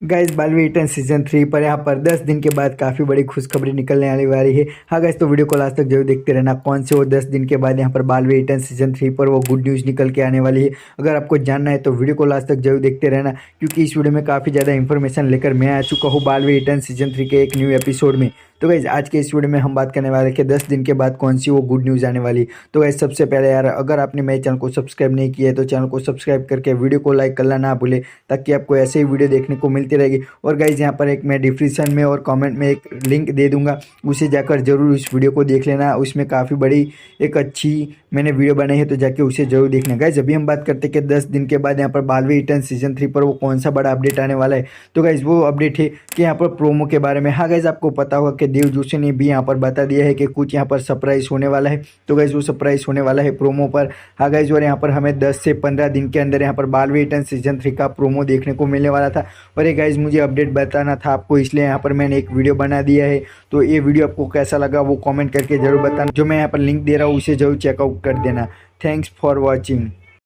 Guys Baalveer return season 3 पर यहाँ पर 10 दिन के बाद काफ़ी बड़ी खुशखबरी निकलने वाली है। हाँ गाइस, तो वीडियो को लास्ट तक जरूर देखते रहना। कौन से वो 10 दिन के बाद यहाँ पर बालवी रिटर्न सीजन 3 पर वो गुड न्यूज़ निकल के आने वाली है। अगर आपको जानना है तो वीडियो को लास्ट तक जरूर देखते रहना, क्योंकि इस वीडियो में काफ़ी ज़्यादा इन्फॉर्मेशन लेकर मैं आ चुका हूँ बालवी रिटर्न सीजन 3 के एक न्यू एपिसोड में। तो गाइस आज के इस वीडियो में हम बात करने वाले हैं कि 10 दिन के बाद कौन सी वो गुड न्यूज़ आने वाली। तो गाइस सबसे पहले यार, अगर आपने मेरे चैनल को सब्सक्राइब नहीं किया है तो चैनल को सब्सक्राइब करके वीडियो को लाइक करना ना भूले, ताकि आपको ऐसे ही वीडियो देखने को मिलती रहेगी। और गाइस यहाँ पर एक मैं डिस्क्रिप्शन में और कमेंट में एक लिंक दे दूंगा, उसे जाकर जरूर उस वीडियो को देख लेना। उसमें काफ़ी बड़ी एक अच्छी मैंने वीडियो बनाई है, तो जाके उसे जरूर देखना। गाइस अभी हम बात करते हैं कि 10 दिन के बाद यहाँ पर बालवी रिटर्न सीजन 3 पर वो कौन सा बड़ा अपडेट आने वाला है। तो गाइस वो अपडेट है कि यहाँ पर प्रोमो के बारे में। हाँ गाइस, आपको पता होगा कि देव जोशी ने भी यहाँ पर बता दिया है कि कुछ यहाँ पर सरप्राइज होने वाला है। तो गाइस वो सरप्राइज होने वाला है प्रोमो पर। हाँ गाइस, और यहाँ पर हमें 10 से 15 दिन के अंदर यहाँ पर बालवी रिटर्न सीजन 3 का प्रोमो देखने को मिलने वाला था। और ये गाइस मुझे अपडेट बताना था आपको, इसलिए यहाँ पर मैंने एक वीडियो बना दिया है। तो ये वीडियो आपको कैसा लगा वो कमेंट करके जरूर बताना। जो मैं यहाँ पर लिंक दे रहा हूँ उसे जरूर चेकआउट कर देना। Thanks for watching.